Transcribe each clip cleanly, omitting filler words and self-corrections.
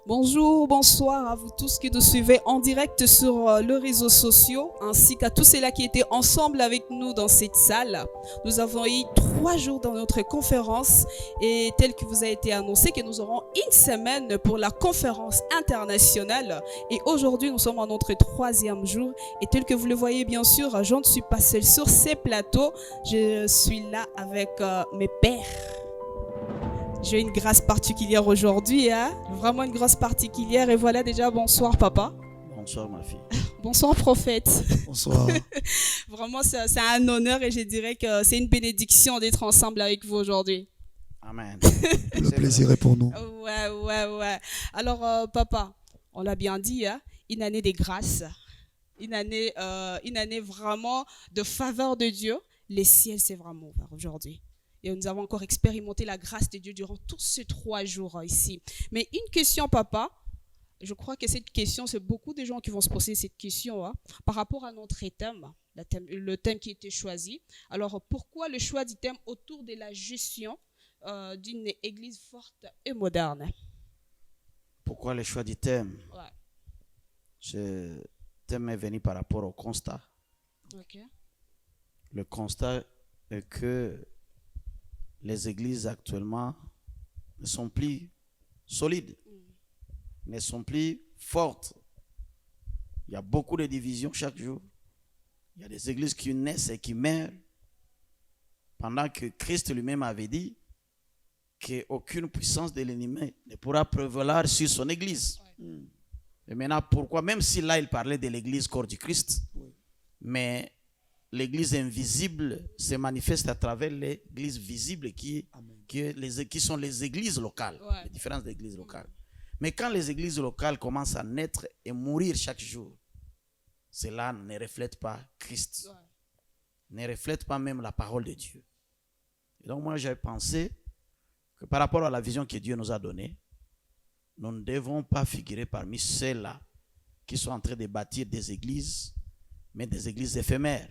Bonjour, bonsoir à vous tous qui nous suivez en direct sur les réseaux sociaux, ainsi qu'à tous ceux-là qui étaient ensemble avec nous dans cette salle. Nous avons eu 3 jours dans notre conférence et tel que vous a été annoncé que nous aurons une semaine pour la conférence internationale. Et aujourd'hui, nous sommes en notre 3e jour. Et tel que vous le voyez, bien sûr, je ne suis pas seule sur ces plateaux. Je suis là avec mes pères. J'ai une grâce particulière aujourd'hui, hein? Vraiment une grâce particulière. Et voilà déjà, bonsoir papa. Bonsoir ma fille. Bonsoir prophète. Bonsoir. Vraiment, c'est un honneur et je dirais que c'est une bénédiction d'être ensemble avec vous aujourd'hui. Amen. Le plaisir est pour nous. Ouais. Alors papa, on l'a bien dit, hein? Une année de grâce. Une année vraiment de faveur de Dieu. Les ciels, c'est vraiment ouvert aujourd'hui. Et nous avons encore expérimenté la grâce de Dieu durant tous ces 3 jours ici. Mais une question, papa. Je crois que cette question, c'est beaucoup de gens qui vont se poser cette question par rapport à notre thème, le thème qui a été choisi. Alors, pourquoi le choix du thème autour de la gestion d'une église forte et moderne? Pourquoi le choix du thème? Ouais. Ce thème est venu par rapport au constat. Ok. Le constat est que les églises actuellement ne sont plus solides, ne sont plus fortes. Il y a beaucoup de divisions chaque jour. Il y a des églises qui naissent et qui meurent. Pendant que Christ lui-même avait dit qu'aucune puissance de l'ennemi ne pourra prévaloir sur son église. Ouais. Et maintenant, pourquoi? Même si là, il parlait de l'église corps du Christ, mais l'église invisible se manifeste à travers l'église visible qui sont les églises locales, Ouais. les différentes églises locales. Mais quand les églises locales commencent à naître et mourir chaque jour, cela ne reflète pas Christ, ne reflète pas même la parole de Dieu. Et donc moi, j'ai pensé que par rapport à la vision que Dieu nous a donnée, nous ne devons pas figurer parmi ceux-là qui sont en train de bâtir des églises, mais des églises éphémères.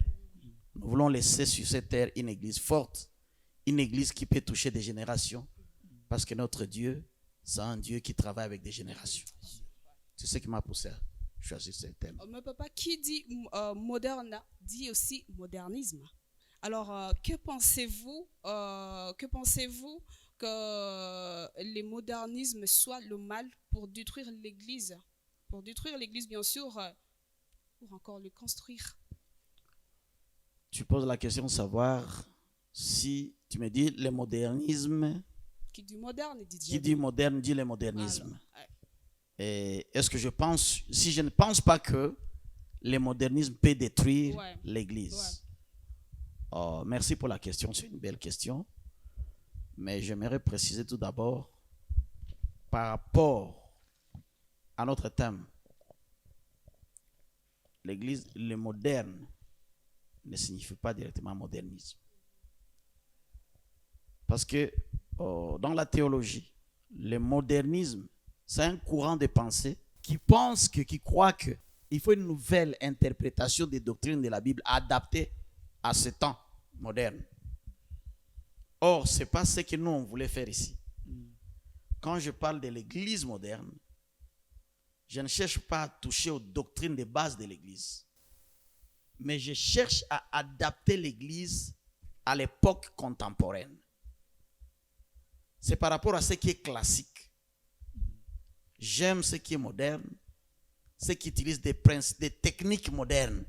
Nous voulons laisser sur cette terre une église forte, une église qui peut toucher des générations, parce que notre Dieu, c'est un Dieu qui travaille avec des générations. C'est ce qui m'a poussé à choisir ce thème. Mais papa, qui dit moderne dit aussi modernisme. Alors, que pensez-vous que le modernisme soit le mal pour détruire l'Église? Pour détruire l'Église, bien sûr, pour encore le construire. Tu poses la question de savoir si, tu me dis, le modernisme, Qui dit moderne dit qui dit moderne dit le modernisme. Alors, Et est-ce que je pense, si je ne pense pas que le modernisme peut détruire l'Église. Ouais. Oh, merci pour la question, c'est une belle question. Mais j'aimerais préciser tout d'abord, par rapport à notre thème, l'Église, le moderne, ne signifie pas directement modernisme. Parce que dans la théologie, le modernisme, c'est un courant de pensée qui pense qui croit qu'il faut une nouvelle interprétation des doctrines de la Bible adaptée à ce temps moderne. Or, ce n'est pas ce que nous, on voulait faire ici. Quand je parle de l'église moderne, je ne cherche pas à toucher aux doctrines de base de l'église, mais je cherche à adapter l'église à l'époque contemporaine. C'est par rapport à ce qui est classique. J'aime ce qui est moderne, ceux qui utilisent des techniques modernes,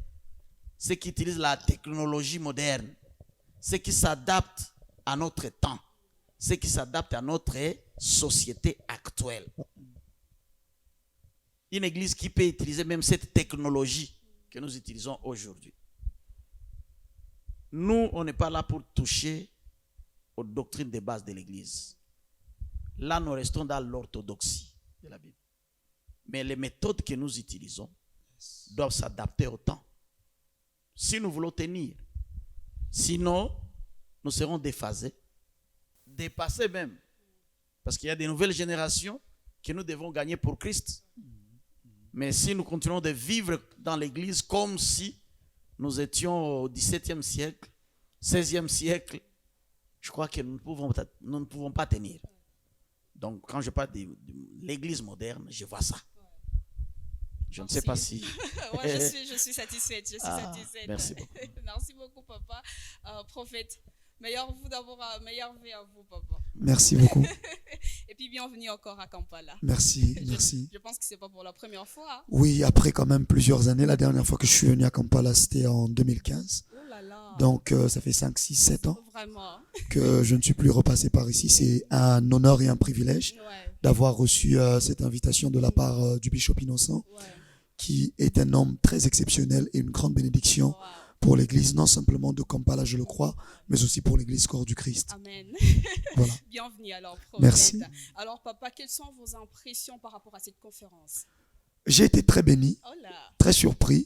ceux qui utilisent la technologie moderne, ceux qui s'adaptent à notre temps, ceux qui s'adaptent à notre société actuelle. Une église qui peut utiliser même cette technologie que nous utilisons aujourd'hui. Nous, on n'est pas là pour toucher aux doctrines de base de l'église. Là, nous restons dans l'orthodoxie de la Bible. Mais les méthodes que nous utilisons doivent s'adapter au temps. Si nous voulons tenir, sinon, nous serons déphasés, dépassés même. Parce qu'il y a des nouvelles générations que nous devons gagner pour Christ. Mais si nous continuons de vivre dans l'église comme si nous étions au XVIIe siècle, XVIe siècle, je crois que nous ne pouvons pas tenir. Donc, quand je parle de l'église moderne, je vois ça. Je ne sais pas si... Ouais, je suis satisfaite. Satisfaite. Merci beaucoup. Merci beaucoup, papa. Prophète, meilleur vie à vous, papa. Merci beaucoup. Et puis, bienvenue encore à Kampala. Merci. Je pense que ce n'est pas pour la première fois. Hein? Oui, après quand même plusieurs années. La dernière fois que je suis venu à Kampala, c'était en 2015. Oh là là. Donc, ça fait 5, 6, 7 ans Vraiment. que je ne suis plus repassé par ici. C'est un honneur et un privilège d'avoir reçu cette invitation de la part du bishop Innocent, qui est un homme très exceptionnel et une grande bénédiction pour l'église, non simplement de Kampala, je le crois, mais aussi pour l'église Corps du Christ. Amen. Voilà. Bienvenue alors, prophète. Merci. Alors, papa, quelles sont vos impressions par rapport à cette conférence? J'ai été très béni, très surpris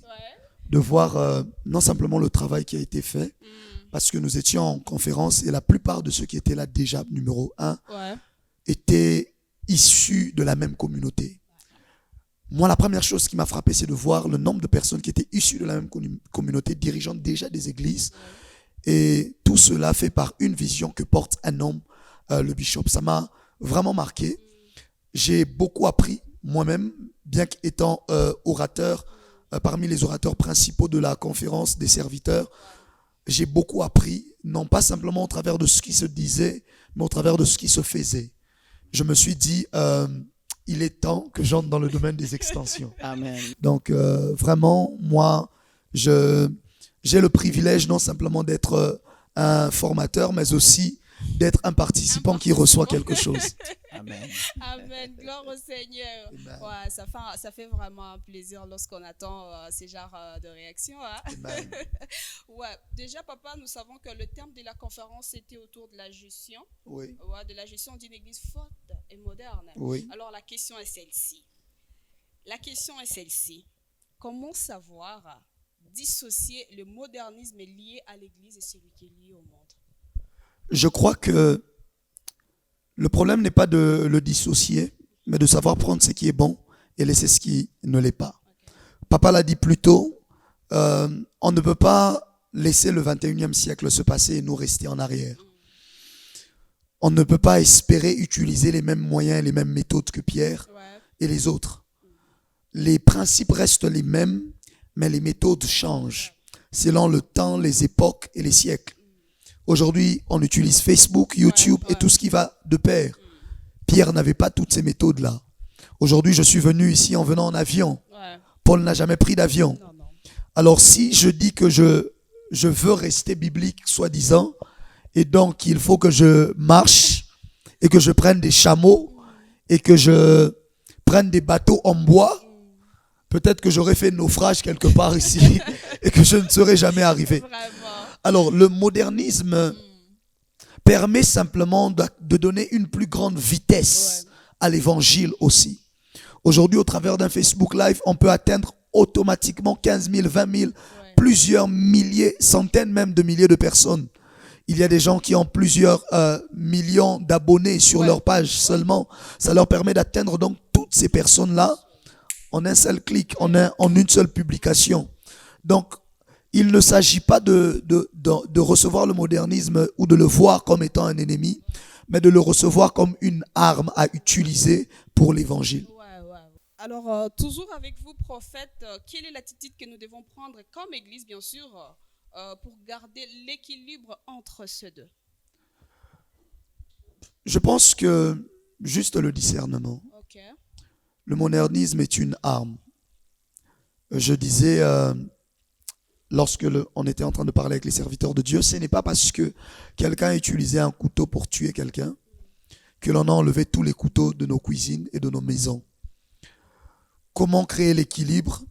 de voir non simplement le travail qui a été fait, parce que nous étions en conférence et la plupart de ceux qui étaient là déjà, numéro 1, étaient issus de la même communauté. Moi, la première chose qui m'a frappé, c'est de voir le nombre de personnes qui étaient issues de la même communauté, dirigeant déjà des églises. Et tout cela fait par une vision que porte un homme, le bishop. Ça m'a vraiment marqué. J'ai beaucoup appris moi-même, bien qu'étant orateur, parmi les orateurs principaux de la conférence des serviteurs. J'ai beaucoup appris, non pas simplement au travers de ce qui se disait, mais au travers de ce qui se faisait. Je me suis dit... il est temps que j'entre dans le domaine des extensions. Amen. Donc, vraiment, moi, j'ai le privilège non simplement d'être un formateur, mais aussi d'être un participant qui reçoit quelque chose. Amen. Amen. Gloire au Seigneur. Ouais, ça fait vraiment un plaisir lorsqu'on attend ces genres de réactions. Hein? Ouais. Déjà, papa, nous savons que le terme de la conférence était autour de la gestion. Oui. Ouais, de la gestion d'une église forte et moderne. Oui. Alors, la question est celle-ci. Comment savoir dissocier le modernisme lié à l'église et celui qui est lié au monde? Je crois que le problème n'est pas de le dissocier, mais de savoir prendre ce qui est bon et laisser ce qui ne l'est pas. Papa l'a dit plus tôt, on ne peut pas laisser le 21e siècle se passer et nous rester en arrière. On ne peut pas espérer utiliser les mêmes moyens et les mêmes méthodes que Pierre et les autres. Les principes restent les mêmes, mais les méthodes changent selon le temps, les époques et les siècles. Aujourd'hui, on utilise Facebook, YouTube et tout ce qui va de pair. Pierre n'avait pas toutes ces méthodes-là. Aujourd'hui, je suis venu ici en venant en avion. Paul n'a jamais pris d'avion. Alors, si je dis que je veux rester biblique, soi-disant, et donc il faut que je marche et que je prenne des chameaux et que je prenne des bateaux en bois, peut-être que j'aurais fait naufrage quelque part ici et que je ne serais jamais arrivé. Alors, le modernisme permet simplement de donner une plus grande vitesse à l'évangile aussi. Aujourd'hui, au travers d'un Facebook Live, on peut atteindre automatiquement 15 000, 20 000, plusieurs milliers, centaines même de milliers de personnes. Il y a des gens qui ont plusieurs millions d'abonnés sur leur page seulement. Ça leur permet d'atteindre donc toutes ces personnes-là en un seul clic, en une seule publication. Donc, il ne s'agit pas de recevoir le modernisme ou de le voir comme étant un ennemi, mais de le recevoir comme une arme à utiliser pour l'évangile. Alors, toujours avec vous, prophète, quelle est l'attitude que nous devons prendre comme Église, bien sûr, pour garder l'équilibre entre ces deux? Je pense que juste le discernement. Le modernisme est une arme. Je disais... lorsque on était en train de parler avec les serviteurs de Dieu, ce n'est pas parce que quelqu'un a utilisé un couteau pour tuer quelqu'un que l'on a enlevé tous les couteaux de nos cuisines et de nos maisons. Comment créer l'équilibre?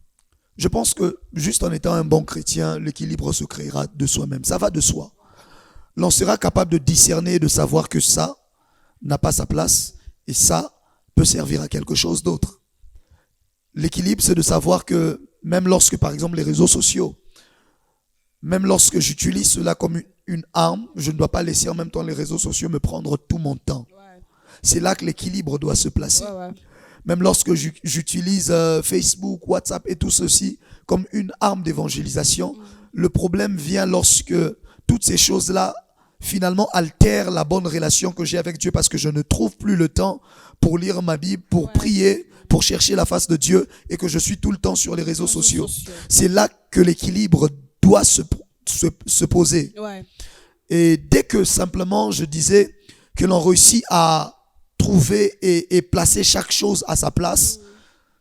Je pense que juste en étant un bon chrétien, l'équilibre se créera de soi-même. Ça va de soi. L'on sera capable de discerner et de savoir que ça n'a pas sa place et ça peut servir à quelque chose d'autre. L'équilibre, c'est de savoir que même lorsque, par exemple, les réseaux sociaux, même lorsque j'utilise cela comme une arme, je ne dois pas laisser en même temps les réseaux sociaux me prendre tout mon temps. C'est là que l'équilibre doit se placer. Même lorsque j'utilise Facebook, WhatsApp et tout ceci comme une arme d'évangélisation, le problème vient lorsque toutes ces choses-là finalement altère la bonne relation que j'ai avec Dieu parce que je ne trouve plus le temps pour lire ma Bible, pour prier, pour chercher la face de Dieu et que je suis tout le temps sur les réseaux sociaux. C'est là que l'équilibre doit se poser. Ouais. Et dès que simplement je disais que l'on réussit à trouver et placer chaque chose à sa place,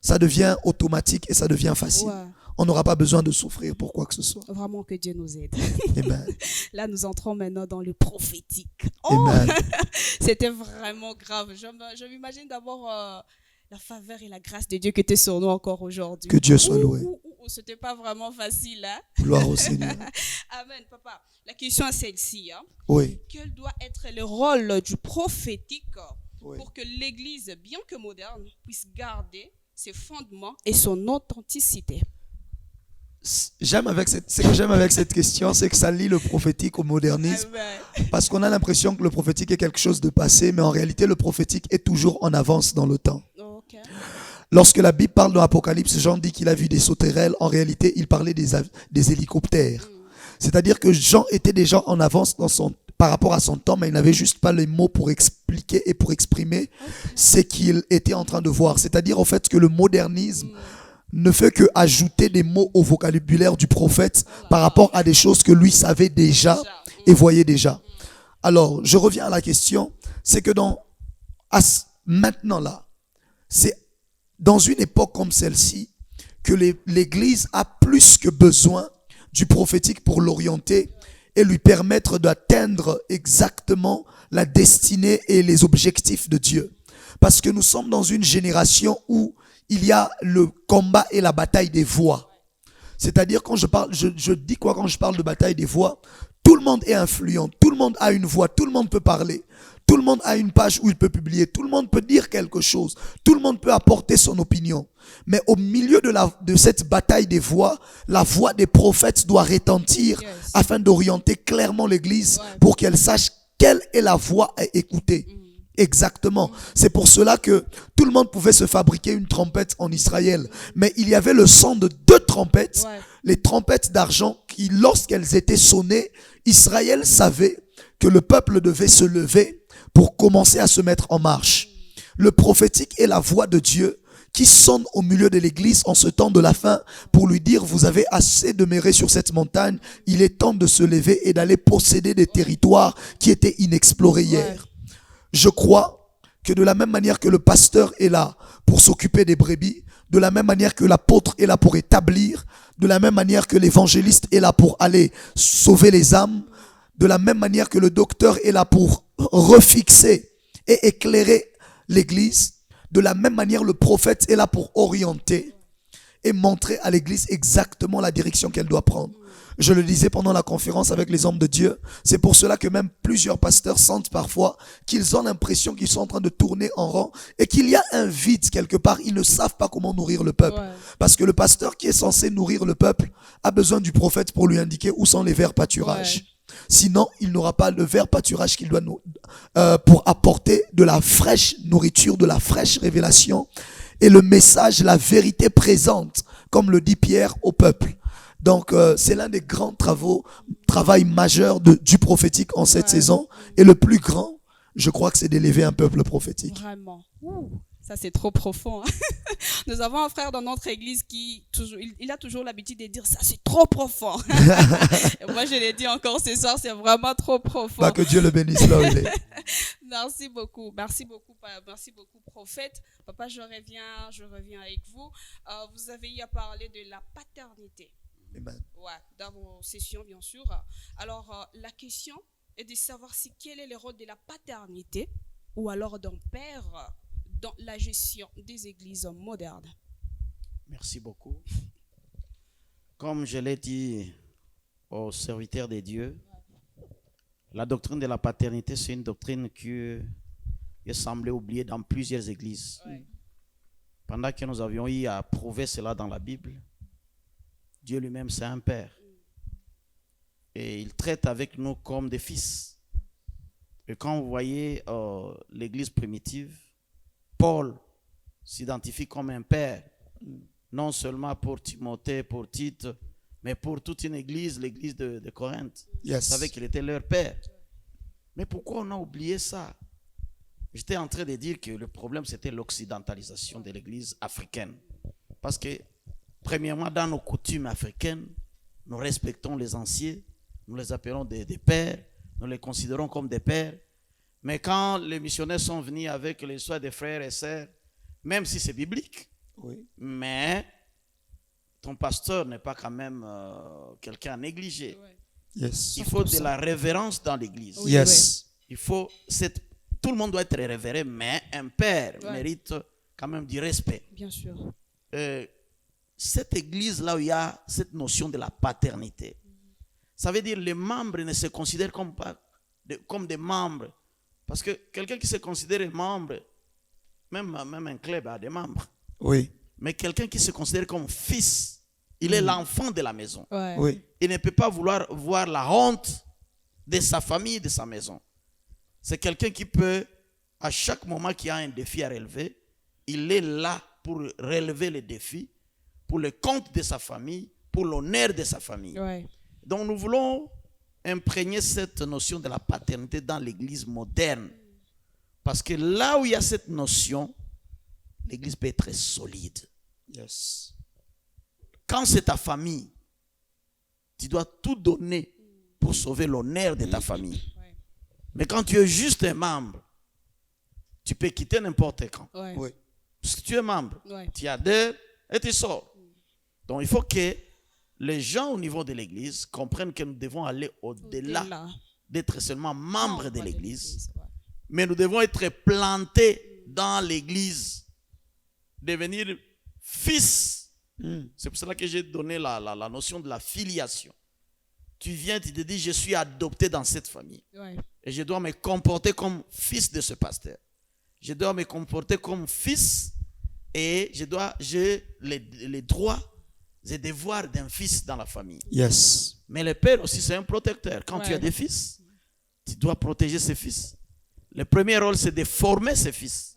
ça devient automatique et ça devient facile. Ouais. On n'aura pas besoin de souffrir pour quoi que ce soit. Vraiment que Dieu nous aide. Amen. Là, nous entrons maintenant dans le prophétique. Oh, Amen. c'était vraiment grave. Je m'imagine d'abord la faveur et la grâce de Dieu qui était sur nous encore aujourd'hui. Que Dieu soit loué. C'était pas vraiment facile, hein? Gloire au Seigneur. Amen, papa. La question est celle-ci. Hein? Oui. Quel doit être le rôle du prophétique Oui. pour que l'Église, bien que moderne, puisse garder ses fondements et son authenticité? Ce que j'aime avec cette question, c'est que ça lie le prophétique au modernisme. Amen. Parce qu'on a l'impression que le prophétique est quelque chose de passé, mais en réalité, le prophétique est toujours en avance dans le temps. Okay. Lorsque la Bible parle dans l'Apocalypse, Jean dit qu'il a vu des sauterelles. En réalité, il parlait des hélicoptères. C'est-à-dire que Jean était déjà en avance par rapport à son temps, mais il n'avait juste pas les mots pour expliquer et pour exprimer ce qu'il était en train de voir. C'est-à-dire, en fait, que le modernisme ne fait que ajouter des mots au vocabulaire du prophète par rapport à des choses que lui savait déjà et voyait déjà. Alors, je reviens à la question, c'est que maintenant là, c'est dans une époque comme celle-ci que l'Église a plus que besoin du prophétique pour l'orienter et lui permettre d'atteindre exactement la destinée et les objectifs de Dieu. Parce que nous sommes dans une génération où il y a le combat et la bataille des voix. C'est-à-dire quand je parle, je dis quoi quand je parle de bataille des voix? Tout le monde est influent, tout le monde a une voix, tout le monde peut parler. Tout le monde a une page où il peut publier. Tout le monde peut dire quelque chose. Tout le monde peut apporter son opinion. Mais au milieu de cette bataille des voix, la voix des prophètes doit retentir afin d'orienter clairement l'Église pour qu'elle sache quelle est la voix à écouter. Exactement. C'est pour cela que tout le monde pouvait se fabriquer une trompette en Israël. Mais il y avait le son de 2 trompettes, les trompettes d'argent qui, lorsqu'elles étaient sonnées, Israël savait que le peuple devait se lever pour commencer à se mettre en marche. Le prophétique est la voix de Dieu qui sonne au milieu de l'église en ce temps de la fin pour lui dire: vous avez assez demeuré sur cette montagne, il est temps de se lever et d'aller posséder des territoires qui étaient inexplorés hier. Je crois que de la même manière que le pasteur est là pour s'occuper des brebis, de la même manière que l'apôtre est là pour établir, de la même manière que l'évangéliste est là pour aller sauver les âmes, de la même manière que le docteur est là pour refixer et éclairer l'église, de la même manière le prophète est là pour orienter et montrer à l'église exactement la direction qu'elle doit prendre. Je le disais pendant la conférence avec les hommes de Dieu, c'est pour cela que même plusieurs pasteurs sentent parfois qu'ils ont l'impression qu'ils sont en train de tourner en rond et qu'il y a un vide quelque part. Ils ne savent pas comment nourrir le peuple. Parce que le pasteur qui est censé nourrir le peuple a besoin du prophète pour lui indiquer où sont les verts pâturages. Sinon, il n'aura pas le vert pâturage qu'il doit pour apporter de la fraîche nourriture, de la fraîche révélation et le message, la vérité présente, comme le dit Pierre au peuple. Donc, c'est l'un des grands travail majeur du prophétique en cette saison. Et le plus grand, je crois que c'est d'élever un peuple prophétique. Vraiment. Ça, c'est trop profond. Hein. Nous avons un frère dans notre église qui il a toujours l'habitude de dire ça, c'est trop profond. Et moi, je l'ai dit encore ce soir, c'est vraiment trop profond. Bah, que Dieu le bénisse là où il est. Merci beaucoup, prophète. Papa, je reviens avec vous. Vous avez eu à parler de la paternité. Amen. Dans vos sessions, bien sûr. Alors, la question est de savoir quel est le rôle de la paternité ou alors d'un père dans la gestion des églises modernes. Merci beaucoup. Comme je l'ai dit aux serviteurs de Dieu, la doctrine de la paternité, c'est une doctrine qui est semblée oubliée dans plusieurs églises. Pendant que nous avions eu à prouver cela dans la Bible, Dieu lui-même, c'est un père. Et il traite avec nous comme des fils. Et quand vous voyez l'église primitive, Paul s'identifie comme un père, non seulement pour Timothée, pour Tite, mais pour toute une église, l'église de Corinthe. Vous savez qu'il était leur père. Mais pourquoi on a oublié ça? J'étais en train de dire que le problème, c'était l'occidentalisation de l'église africaine. Parce que, premièrement, dans nos coutumes africaines, nous respectons les anciens, nous les appelons des pères, nous les considérons comme des pères. Mais quand les missionnaires sont venus avec l'histoire des frères et sœurs, même si c'est biblique, Oui. mais ton pasteur n'est pas quand même quelqu'un à négliger. Yes. Il faut de la révérence dans l'église. Oui, Yes. Il faut tout le monde doit être révéré, mais un père Ouais. mérite quand même du respect. Bien sûr. Cette église-là où il y a cette notion de la paternité, ça veut dire les membres ne se considèrent comme des membres. Parce que quelqu'un qui se considère membre, même un club a des membres, Oui. mais quelqu'un qui se considère comme fils, il est l'enfant de la maison. Ouais. Oui. Il ne peut pas vouloir voir la honte de sa famille, de sa maison. C'est quelqu'un qui peut, à chaque moment qu'il y a un défi à relever, il est là pour relever les défis, pour le compte de sa famille, pour l'honneur de sa famille. Ouais. Donc nous voulons imprégner cette notion de la paternité dans l'église moderne. Parce que là où il y a cette notion, l'église peut être solide. Yes. Quand c'est ta famille, tu dois tout donner pour sauver l'honneur de ta famille. Ouais. Mais quand tu es juste un membre, tu peux quitter n'importe quand. Ouais. Oui. Si tu es membre, Ouais. tu adhères et tu sors. Donc il faut que les gens au niveau de l'église comprennent que nous devons aller au-delà Au-delà. d'être seulement membres de Membre l'église. ouais. Mais nous devons être plantés dans l'église, devenir fils. C'est pour cela que j'ai donné la notion de la filiation. Tu viens, tu te dis, je suis adopté dans cette famille. Ouais. Et je dois me comporter comme fils de ce pasteur. Je dois me comporter comme fils et j'ai les droits et devoirs d'un fils dans la famille. Yes. Mais le père aussi, c'est un protecteur. Quand tu Ouais. as des fils, tu dois protéger ses fils. Le premier rôle, c'est de former ses fils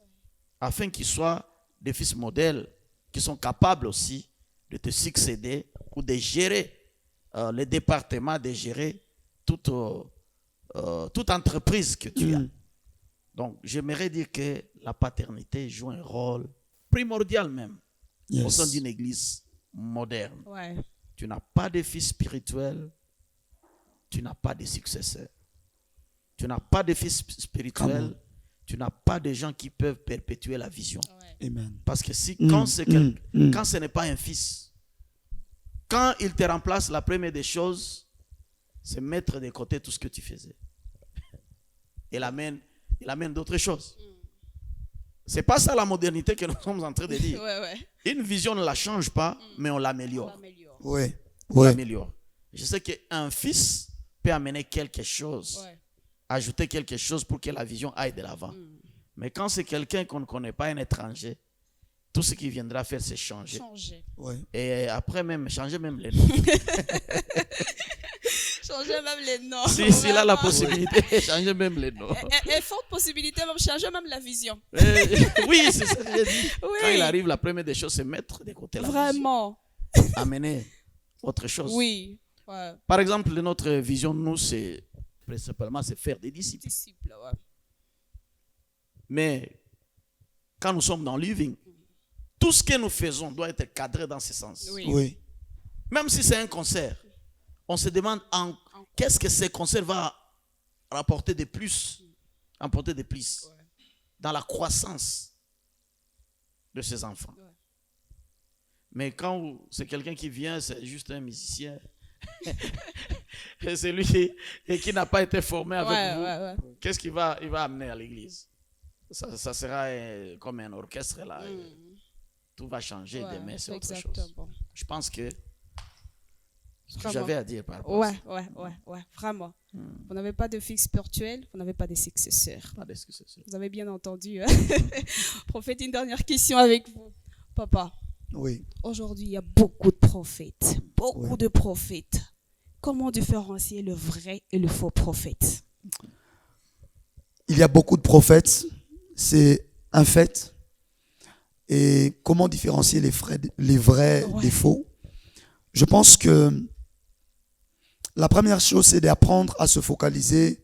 afin qu'ils soient des fils modèles qui sont capables aussi de te succéder ou de gérer le département, de gérer toute entreprise que tu as. Donc, j'aimerais dire que la paternité joue un rôle primordial même au sein Yes. d'une église moderne. Ouais. Tu n'as pas de fils spirituel, tu n'as pas de successeur. Tu n'as pas de fils spirituel, Come tu n'as pas de gens qui peuvent perpétuer la vision. Ouais. Amen. Parce que quand ce n'est pas un fils, quand il te remplace, la première des choses, c'est mettre de côté tout ce que tu faisais. Il amène d'autres choses. C'est pas ça la modernité que nous sommes en train de dire. Ouais, ouais. Une vision ne la change pas, mais on On l'améliore. l'améliore. Oui. On Oui. l'améliore. Je sais qu'un fils peut amener quelque chose, Ouais. ajouter quelque chose pour que la vision aille de l'avant. Mais quand c'est quelqu'un qu'on ne connaît pas, un étranger, tout ce qu'il viendra faire, c'est changer. Changer. Oui. Et après même, changer même les noms. Changer même les noms. S'il a la Vraiment. possibilité, changer même les noms. Et forte possibilité, même changer même la vision. Oui, c'est ça que j'ai dit. Oui. Quand il arrive, la première des choses, c'est mettre de côté la vision. Vraiment. Amener autre chose. Oui. Ouais. Par exemple, notre vision, nous, c'est principalement c'est faire des disciples. Disciple, ouais. Mais quand nous sommes dans Living, tout ce que nous faisons doit être cadré dans ce sens. Oui. Oui. Même si c'est un concert, on se demande qu'est-ce que ce concert va rapporter de plus, apporter de plus dans la croissance de ses enfants. Ouais. Mais quand c'est quelqu'un qui vient, c'est juste un musicien, et c'est lui qui n'a pas été formé avec Ouais, vous, ouais, ouais. qu'est-ce qu'il va amener à l'église? Ça sera comme un orchestre là. Tout va changer Ouais, demain, c'est autre chose. exactement. Je pense que ce que Vraiment. j'avais à dire par rapport à ça. Ouais, vraiment. Vous n'avez pas de fils spirituel, vous n'avez pas de successeur. Pas de ce que c'est. Vous avez bien entendu. Hein? Prophète, une dernière question avec vous. Papa, Oui. aujourd'hui, il y a beaucoup de prophètes. Beaucoup Oui. de prophètes. Comment différencier le vrai et le faux prophète? Il y a beaucoup de prophètes, c'est un fait. Et comment différencier les vrais Ouais. des faux? Je pense que la première chose, c'est d'apprendre à se focaliser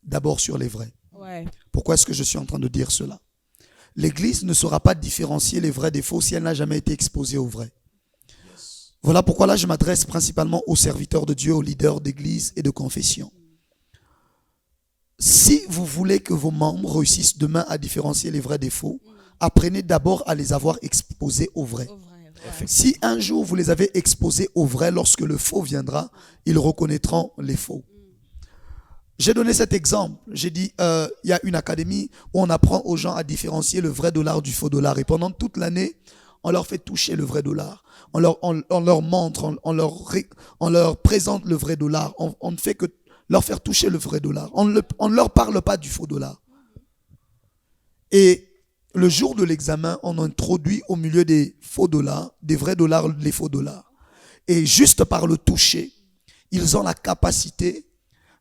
d'abord sur les vrais. Ouais. Pourquoi est-ce que je suis en train de dire cela? L'Église ne saura pas différencier les vrais des faux si elle n'a jamais été exposée aux vrais. Voilà pourquoi là je m'adresse principalement aux serviteurs de Dieu, aux leaders d'église et de confession. Si vous voulez que vos membres réussissent demain à différencier les vrais des faux, apprenez d'abord à les avoir exposés aux vrais. Si un jour vous les avez exposés aux vrais, lorsque le faux viendra, ils reconnaîtront les faux. J'ai donné cet exemple. J'ai dit, il y a une académie où on apprend aux gens à différencier le vrai dollar du faux dollar. Et pendant toute l'année, on leur fait toucher le vrai dollar. On leur montre, on leur présente le vrai dollar. On ne fait que leur faire toucher le vrai dollar. On ne leur parle pas du faux dollar. Et le jour de l'examen, on introduit au milieu des faux dollars, des vrais dollars, les faux dollars. Et juste par le toucher, ils ont la capacité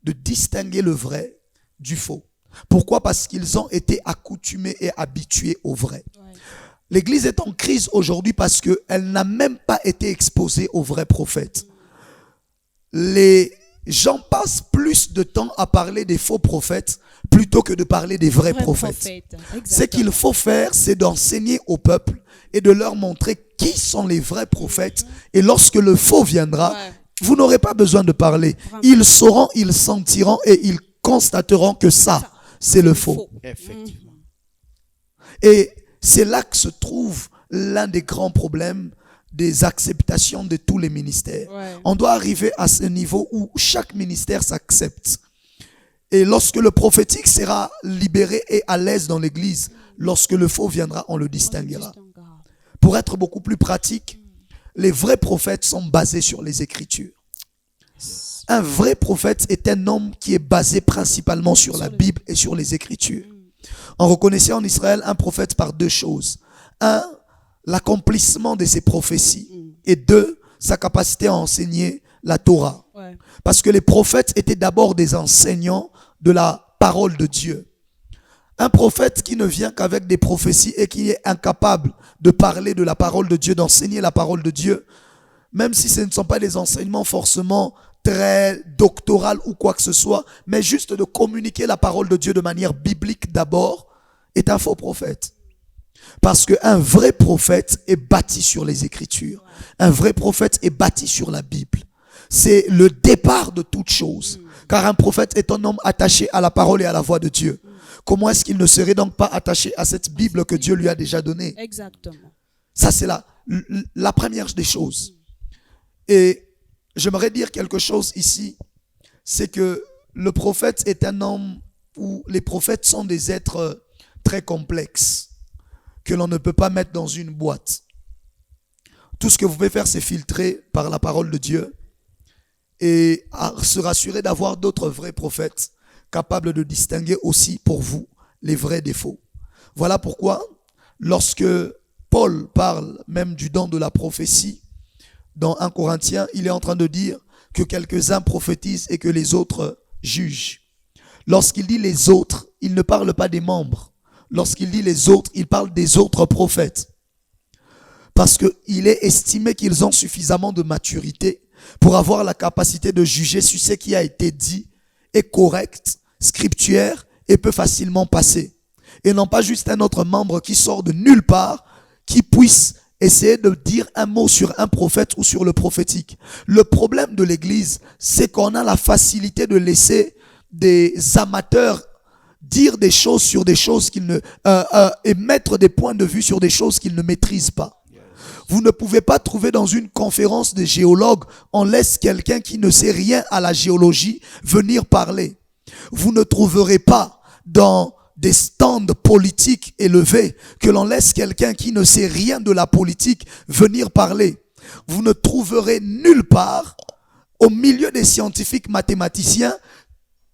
de distinguer le vrai du faux. Pourquoi? Parce qu'ils ont été accoutumés et habitués au vrai. Ouais. L'Église est en crise aujourd'hui parce qu'elle n'a même pas été exposée aux vrais prophètes. Les gens passent plus de temps à parler des faux prophètes plutôt que de parler des vrais prophètes. Ce qu'il faut faire, c'est d'enseigner au peuple et de leur montrer qui sont les vrais prophètes. Et lorsque le faux viendra, vous n'aurez pas besoin de parler. Ils sauront, ils sentiront et ils constateront que ça, c'est le faux. Effectivement. Et c'est là que se trouve l'un des grands problèmes des acceptations de tous les ministères. Ouais. On doit arriver à ce niveau où chaque ministère s'accepte. Et lorsque le prophétique sera libéré et à l'aise dans l'église, lorsque le faux viendra, on le distinguera. Pour être beaucoup plus pratique, les vrais prophètes sont basés sur les Écritures. Un vrai prophète est un homme qui est basé principalement sur la Bible et sur les Écritures. On reconnaissait en Israël un prophète par deux choses. Un, l'accomplissement de ses prophéties. Et deux, sa capacité à enseigner la Torah. Ouais. Parce que les prophètes étaient d'abord des enseignants de la parole de Dieu. Un prophète qui ne vient qu'avec des prophéties et qui est incapable de parler de la parole de Dieu, d'enseigner la parole de Dieu, même si ce ne sont pas des enseignements forcément très doctoral ou quoi que ce soit, mais juste de communiquer la parole de Dieu de manière biblique d'abord, est un faux prophète. Parce qu'un vrai prophète est bâti sur les Écritures. Un vrai prophète est bâti sur la Bible. C'est le départ de toute chose. Car un prophète est un homme attaché à la parole et à la voix de Dieu. Comment est-ce qu'il ne serait donc pas attaché à cette Bible que Dieu lui a déjà donnée? Exactement. Ça, c'est la première des choses. Et j'aimerais dire quelque chose ici. C'est que le prophète est un homme où les prophètes sont des êtres très complexes que l'on ne peut pas mettre dans une boîte. Tout ce que vous pouvez faire, c'est filtrer par la parole de Dieu et se rassurer d'avoir d'autres vrais prophètes capables de distinguer aussi pour vous les vrais des faux. Voilà pourquoi, lorsque Paul parle même du don de la prophétie, dans 1 Corinthiens, il est en train de dire que quelques-uns prophétisent et que les autres jugent. Lorsqu'il dit les autres, il ne parle pas des membres. Lorsqu'il dit les autres, il parle des autres prophètes. Parce qu'il est estimé qu'ils ont suffisamment de maturité pour avoir la capacité de juger si ce qui a été dit est correct, scriptuaire et peut facilement passer. Et non pas juste un autre membre qui sort de nulle part, qui puisse essayer de dire un mot sur un prophète ou sur le prophétique. Le problème de l'Église, c'est qu'on a la facilité de laisser des amateurs dire des choses sur des choses qu'ils ne émettre des points de vue sur des choses qu'ils ne maîtrisent pas. Vous ne pouvez pas trouver dans une conférence de géologues, on laisse quelqu'un qui ne sait rien à la géologie venir parler. Vous ne trouverez pas dans des stands politiques élevés que l'on laisse quelqu'un qui ne sait rien de la politique venir parler. Vous ne trouverez nulle part au milieu des scientifiques mathématiciens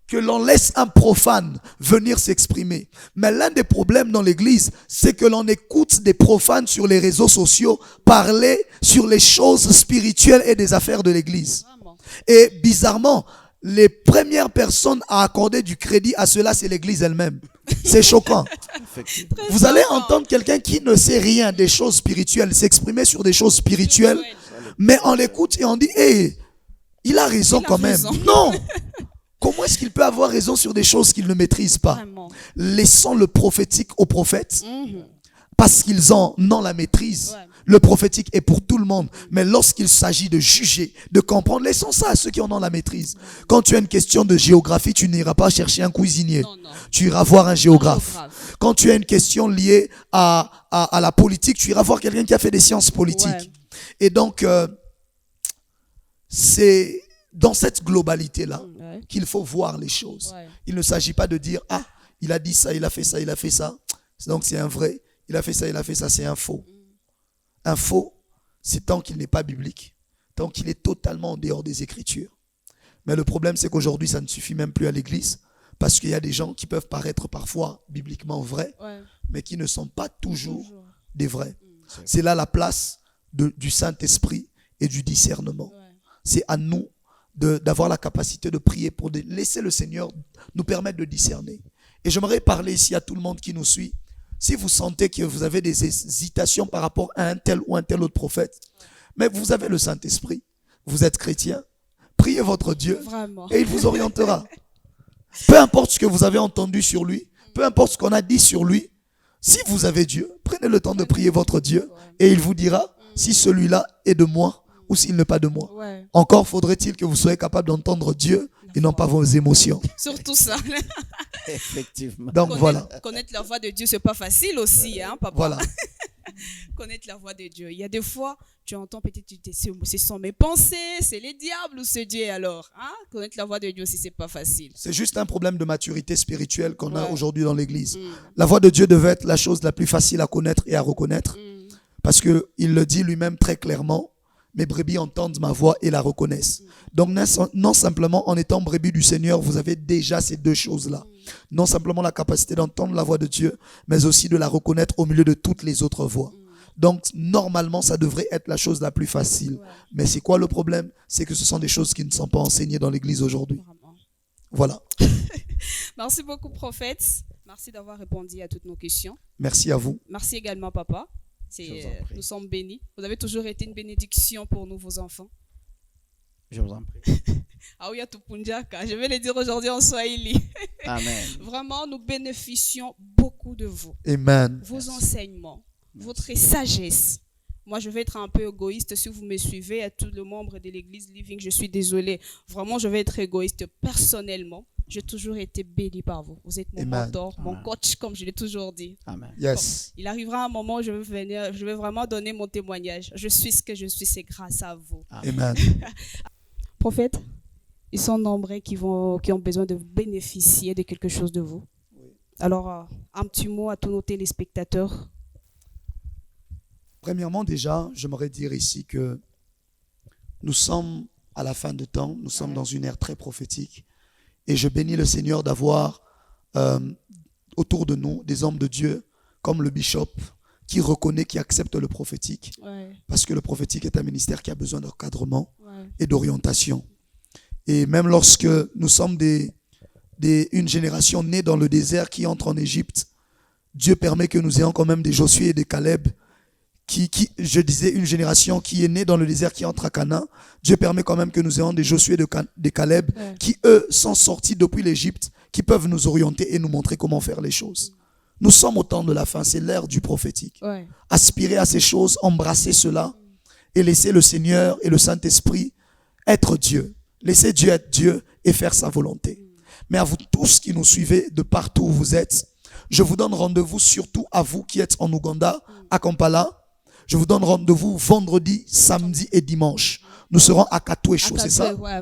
que l'on laisse un profane venir s'exprimer. Mais l'un des problèmes dans l'église, c'est que l'on écoute des profanes sur les réseaux sociaux parler sur les choses spirituelles et des affaires de l'église. Et bizarrement, les premières personnes à accorder du crédit à cela, c'est l'église elle-même. C'est choquant. Vous allez entendre quelqu'un qui ne sait rien des choses spirituelles s'exprimer sur des choses spirituelles, mais on l'écoute et on dit, hey, il a raison quand même. Non! Comment est-ce qu'il peut avoir raison sur des choses qu'il ne maîtrise pas? Vraiment. Laissons le prophétique aux prophètes Mhm. parce qu'ils en ont la maîtrise. Ouais. Le prophétique est pour tout le monde. Mais lorsqu'il s'agit de juger, de comprendre, laissons ça à ceux qui en ont la maîtrise. Quand tu as une question de géographie, tu n'iras pas chercher un cuisinier. Non, non. Tu iras voir un géographe. Géographe. Quand tu as une question liée à la politique, tu iras voir quelqu'un qui a fait des sciences politiques. Ouais. Et donc, c'est dans cette globalité-là Ouais. qu'il faut voir les choses. Ouais. Il ne s'agit pas de dire, ah, il a dit ça, il a fait ça, il a fait ça. Donc c'est un vrai. Il a fait ça, il a fait ça, c'est un faux. Un faux, c'est tant qu'il n'est pas biblique, tant qu'il est totalement en dehors des Écritures. Mais le problème, c'est qu'aujourd'hui, ça ne suffit même plus à l'Église, parce qu'il y a des gens qui peuvent paraître parfois bibliquement vrais, Ouais. mais qui ne sont pas toujours Toujours. des vrais. C'est là la place du Saint-Esprit et du discernement. Ouais. C'est à nous d'avoir la capacité de prier pour laisser le Seigneur nous permettre de discerner. Et j'aimerais parler ici à tout le monde qui nous suit. Si vous sentez que vous avez des hésitations par rapport à un tel ou un tel autre prophète, mais vous avez le Saint-Esprit, vous êtes chrétien, priez votre Dieu Vraiment. et il vous orientera. Peu importe ce que vous avez entendu sur lui, peu importe ce qu'on a dit sur lui, si vous avez Dieu, prenez le temps de prier votre Dieu et il vous dira si celui-là est de moi ou s'il n'est pas de moi. Ouais. Encore faudrait-il que vous soyez capable d'entendre Dieu et non pas vos émotions. Surtout ça. Effectivement. Donc voilà. Connaître la voix de Dieu, c'est pas facile aussi, hein, papa. Voilà. Connaître la voix de Dieu. Il y a des fois, tu entends peut-être, ce sont mes pensées, c'est les diables ou c'est Dieu alors. Hein? Connaître la voix de Dieu aussi, c'est pas facile. C'est juste un problème de maturité spirituelle qu'on a Ouais. aujourd'hui dans l'église. Mm. La voix de Dieu devait être la chose la plus facile à connaître et à reconnaître. Mm. Parce qu'il le dit lui-même très clairement, mes brebis entendent ma voix et la reconnaissent. Donc non simplement en étant brebis du Seigneur, vous avez déjà ces deux choses-là. Non simplement la capacité d'entendre la voix de Dieu, mais aussi de la reconnaître au milieu de toutes les autres voix. Donc normalement, ça devrait être la chose la plus facile. Ouais. Mais c'est quoi le problème? C'est que ce sont des choses qui ne sont pas enseignées dans l'église aujourd'hui. Vraiment. Voilà. Merci beaucoup, prophète. Merci d'avoir répondu à toutes nos questions. Merci à vous. Merci également, papa. Je vous en prie. Nous sommes bénis. Vous avez toujours été une bénédiction pour nous, vos enfants. Je vous en prie. Aouya Tupunjaka, je vais le dire aujourd'hui en Swahili. Amen. Vraiment, nous bénéficions beaucoup de vous. Amen. Vos Merci. enseignements, votre sagesse. Moi, je vais être un peu égoïste si vous me suivez, à tous les membres de l'église Living. Je suis désolée. Vraiment, je vais être égoïste personnellement. J'ai toujours été béni par vous. Vous êtes mon Amen. mentor, mon Amen. coach, comme je l'ai toujours dit. Amen. Yes. Il arrivera un moment où je vais venir, je vais vraiment donner mon témoignage. Je suis ce que je suis, c'est grâce à vous. Amen. Prophète, ils sont nombreux qui ont besoin de bénéficier de quelque chose de vous. Alors, un petit mot à tous nos téléspectateurs. Premièrement, déjà, j'aimerais dire ici que nous sommes à la fin de temps, nous sommes dans une ère très prophétique et je bénis le Seigneur d'avoir autour de nous des hommes de Dieu comme le bishop qui reconnaît, qui accepte le prophétique Ouais, parce que le prophétique est un ministère qui a besoin d'encadrement ouais, et d'orientation. Et même lorsque nous sommes une génération née dans le désert qui entre en Égypte, Dieu permet que nous ayons quand même des Josué et des Caleb je disais une génération qui est née dans le désert qui entre à Canaan. Dieu permet quand même que nous ayons des Josué et des Caleb ouais. qui, eux, sont sortis depuis l'Égypte, qui peuvent nous orienter et nous montrer comment faire les choses. Nous sommes au temps de la fin, c'est l'ère du prophétique. Ouais. Aspirer à ces choses, embrasser cela et laisser le Seigneur et le Saint-Esprit être Dieu. Laisser Dieu être Dieu et faire sa volonté. Mais à vous tous qui nous suivez de partout où vous êtes, je vous donne rendez-vous surtout à vous qui êtes en Ouganda, à Kampala. Je vous donne rendez-vous vendredi, samedi et dimanche. Nous serons à Katouécho, c'est ça? Ouais.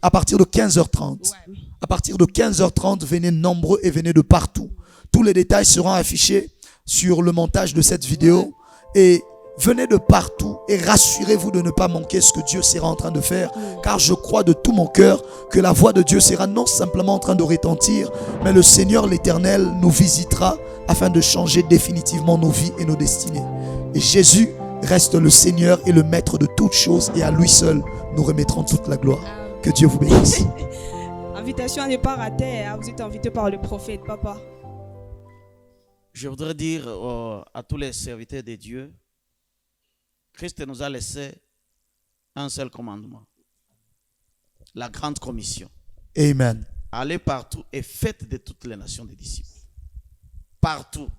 À partir de 15h30. Ouais. À partir de 15h30, venez nombreux et venez de partout. Tous les détails seront affichés sur le montage de cette vidéo. Et venez de partout et rassurez-vous de ne pas manquer ce que Dieu sera en train de faire. Car je crois de tout mon cœur que la voix de Dieu sera non simplement en train de retentir, mais le Seigneur l'Éternel nous visitera afin de changer définitivement nos vies et nos destinées. Et Jésus reste le Seigneur et le maître de toutes choses et à lui seul nous remettrons toute la gloire. Que Dieu vous bénisse. Invitation à ne pas rater. Hein. Vous êtes invité par le prophète, papa. Je voudrais dire à tous les serviteurs de Dieu, Christ nous a laissé un seul commandement, la grande commission. Amen. Allez partout et faites de toutes les nations des disciples. Partout.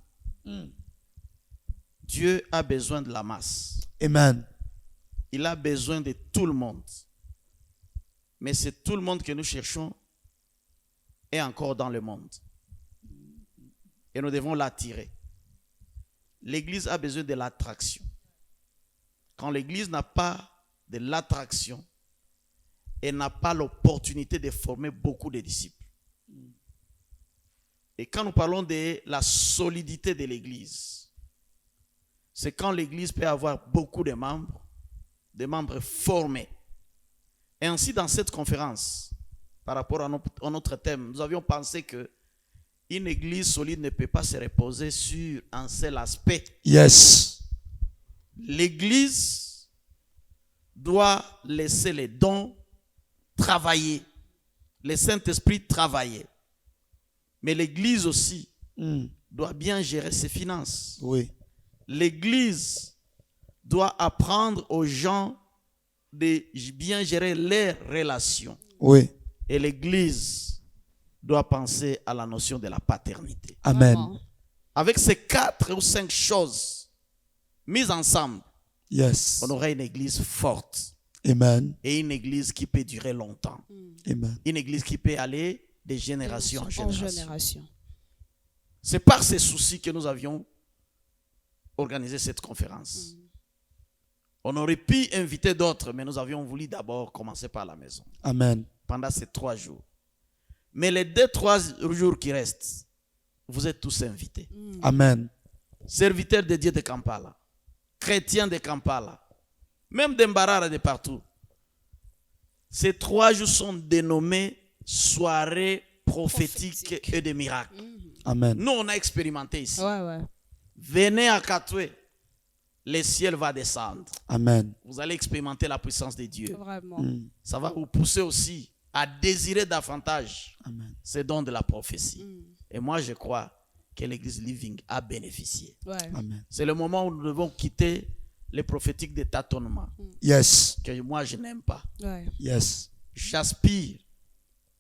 Dieu a besoin de la masse. Amen. Il a besoin de tout le monde. Mais c'est tout le monde que nous cherchons est encore dans le monde. Et nous devons l'attirer. L'église a besoin de l'attraction. Quand l'église n'a pas de l'attraction, elle n'a pas l'opportunité de former beaucoup de disciples. Et quand nous parlons de la solidité de l'église, c'est quand l'église peut avoir beaucoup de membres formés. Et ainsi, dans cette conférence, par rapport à notre thème, nous avions pensé que une église solide ne peut pas se reposer sur un seul aspect. Yes. L'église doit laisser les dons travailler, le Saint-Esprit travailler. Mais l'église aussi doit bien gérer ses finances. Oui. L'église doit apprendre aux gens de bien gérer leurs relations. Oui. Et l'église doit penser à la notion de la paternité. Amen. Vraiment. Avec ces 4 ou 5 choses mises ensemble, Yes. on aura une église forte Amen. et une église qui peut durer longtemps. Amen. Une église qui peut aller de génération en En génération. génération. C'est par ces soucis que nous avions organisé cette conférence. On aurait pu inviter d'autres, mais nous avions voulu d'abord commencer par la maison Amen. pendant ces 3 jours. Mais les 2-3 jours qui restent, vous êtes tous invités. Amen. Serviteurs de Dieu de Kampala, chrétiens de Kampala, même d'Embarara de partout. Ces 3 jours sont dénommés soirées prophétiques et de miracles. Amen. Nous, on a expérimenté ici. Ouais. Venez à Katwe, le ciel va descendre. Amen. Vous allez expérimenter la puissance de Dieu. Vraiment. Ça va vous pousser aussi à désirer davantage Amen. ces dons de la prophétie. Et moi, je crois que l'église Living a bénéficié. Ouais. Amen. C'est le moment où nous devons quitter les prophétiques de tâtonnement, Yes. que moi, je n'aime pas. Ouais. Yes. J'aspire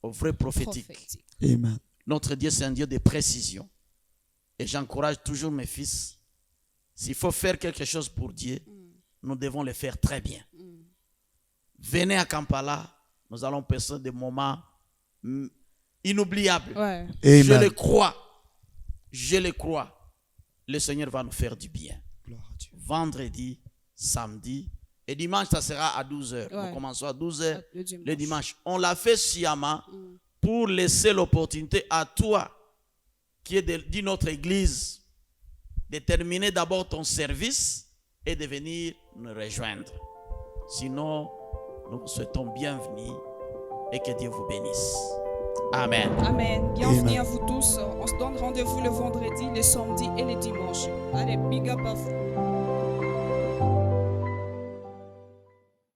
au vrai prophétique. Prophétique. Amen. Notre Dieu, c'est un Dieu de précision. Et j'encourage toujours mes fils, s'il faut faire quelque chose pour Dieu, nous devons le faire très bien. Venez à Kampala, nous allons passer des moments inoubliables. Ouais. Je Amen. le crois. Je le crois. Le Seigneur va nous faire du bien. Gloire à Dieu. Vendredi, samedi et dimanche, ça sera à 12h. Ouais. Nous commençons à 12h Le le dimanche. On l'a fait sciemment pour laisser l'opportunité à toi qui est de notre église de terminer d'abord ton service et de venir nous rejoindre. Sinon, nous vous souhaitons bienvenue et que Dieu vous bénisse. Amen. Amen. Bienvenue Amen. à vous tous. On se donne rendez-vous le vendredi, le samedi et le dimanche. Allez, big up à vous.